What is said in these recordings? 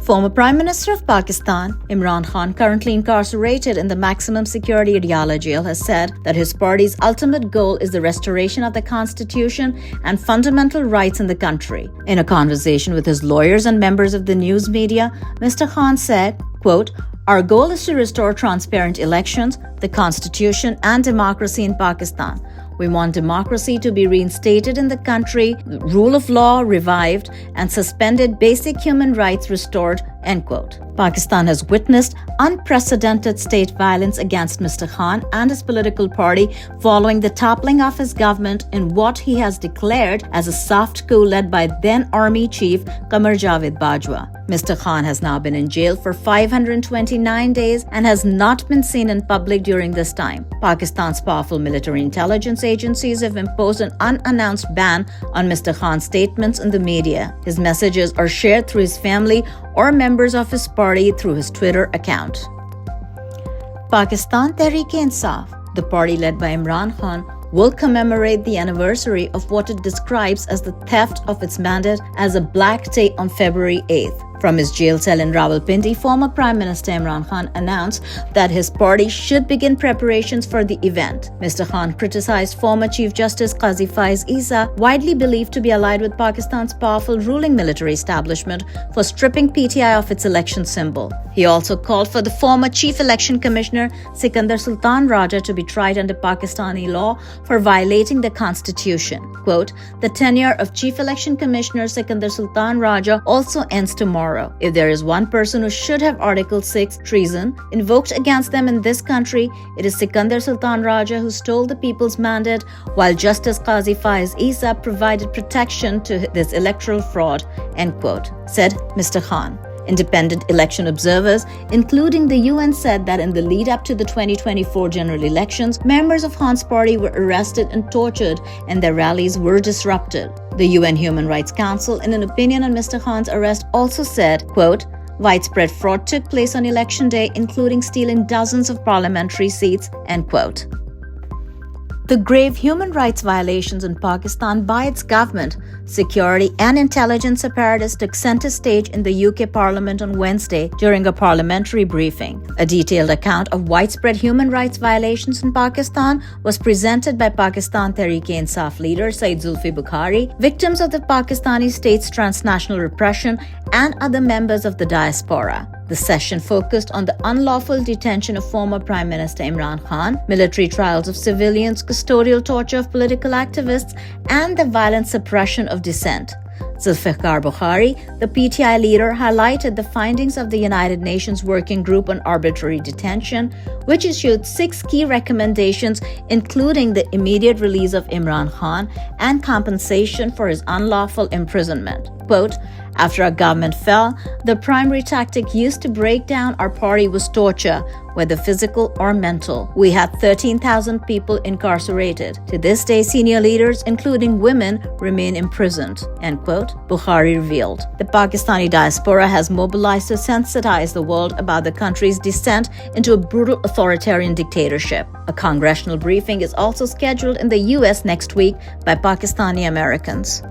Former Prime Minister of Pakistan, Imran Khan, currently incarcerated in the maximum security Adiala jail, has said that his party's ultimate goal is the restoration of the constitution and fundamental rights in the country. In a conversation with his lawyers and members of the news media, Mr. Khan said, quote, "Our goal is to restore transparent elections, the constitution, and democracy in Pakistan. We want democracy to be reinstated in the country, rule of law revived, and suspended basic human rights restored," end quote. Pakistan has witnessed unprecedented state violence against Mr. Khan and his political party following the toppling of his government in what he has declared as a soft coup led by then Army Chief Qamar Javed Bajwa. Mr. Khan has now been in jail for 529 days and has not been seen in public during this time. Pakistan's powerful military intelligence agencies have imposed an unannounced ban on Mr. Khan's statements in the media. His messages are shared through his family or members of his party through his Twitter account. Pakistan Tehreek-e-Insaf, the party led by Imran Khan, will commemorate the anniversary of what it describes as the theft of its mandate as a black day on February 8th. From his jail cell in Rawalpindi, former Prime Minister Imran Khan announced that his party should begin preparations for the event. Mr. Khan criticized former Chief Justice Qazi Faiz Isa, widely believed to be allied with Pakistan's powerful ruling military establishment, for stripping PTI of its election symbol. He also called for the former Chief Election Commissioner Sikandar Sultan Raja to be tried under Pakistani law for violating the constitution. Quote, "The tenure of Chief Election Commissioner Sikandar Sultan Raja also ends tomorrow. If there is one person who should have Article 6 treason invoked against them in this country, it is Sikandar Sultan Raja, who stole the people's mandate while Justice Qazi Faiz Isa provided protection to this electoral fraud," end quote, said Mr. Khan. Independent election observers, including the UN, said that in the lead-up to the 2024 general elections, members of Khan's party were arrested and tortured and their rallies were disrupted. The UN Human Rights Council, in an opinion on Mr. Khan's arrest, also said, quote, "Widespread fraud took place on election day, including stealing dozens of parliamentary seats," end quote. The grave human rights violations in Pakistan by its government, security and intelligence apparatus took center stage in the UK Parliament on Wednesday during a parliamentary briefing. A detailed account of widespread human rights violations in Pakistan was presented by Pakistan Tehreek-e-Insaf leader Saeed Zulfi Bukhari, victims of the Pakistani state's transnational repression, and other members of the diaspora. The session focused on the unlawful detention of former Prime Minister Imran Khan, military trials of civilians, custodial torture of political activists, and the violent suppression of dissent. Zulfikar Bukhari, the PTI leader, highlighted the findings of the United Nations Working Group on Arbitrary Detention, which issued 6 key recommendations, including the immediate release of Imran Khan and compensation for his unlawful imprisonment. Quote, "After our government fell, the primary tactic used to break down our party was torture, whether physical or mental. We had 13,000 people incarcerated. To this day, senior leaders, including women, remain imprisoned," end quote, Bukhari revealed. The Pakistani diaspora has mobilized to sensitize the world about the country's descent into a brutal authoritarian dictatorship. A congressional briefing is also scheduled in the US next week by Pakistani Americans.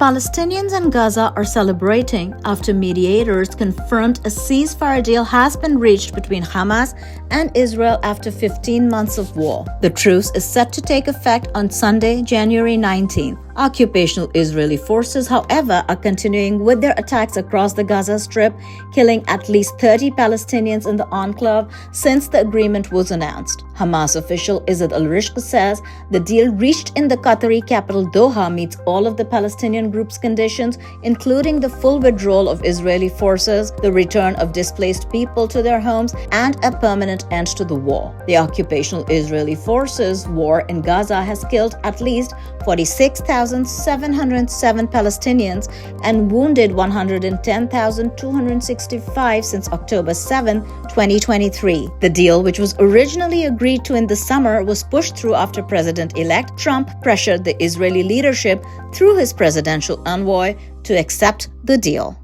Palestinians in Gaza are celebrating after mediators confirmed a ceasefire deal has been reached between Hamas and Israel after 15 months of war. The truce is set to take effect on Sunday, January 19th. Occupational Israeli forces, however, are continuing with their attacks across the Gaza Strip, killing at least 30 Palestinians in the enclave since the agreement was announced. Hamas official Izzat al-Rishq says the deal reached in the Qatari capital Doha meets all of the Palestinian group's conditions, including the full withdrawal of Israeli forces, the return of displaced people to their homes, and a permanent end to the war. The occupational Israeli forces' war in Gaza has killed at least 46,707 Palestinians and wounded 110,265 since October 7, 2023. The deal, which was originally agreed to in the summer, was pushed through after President-elect Trump pressured the Israeli leadership through his presidential envoy to accept the deal.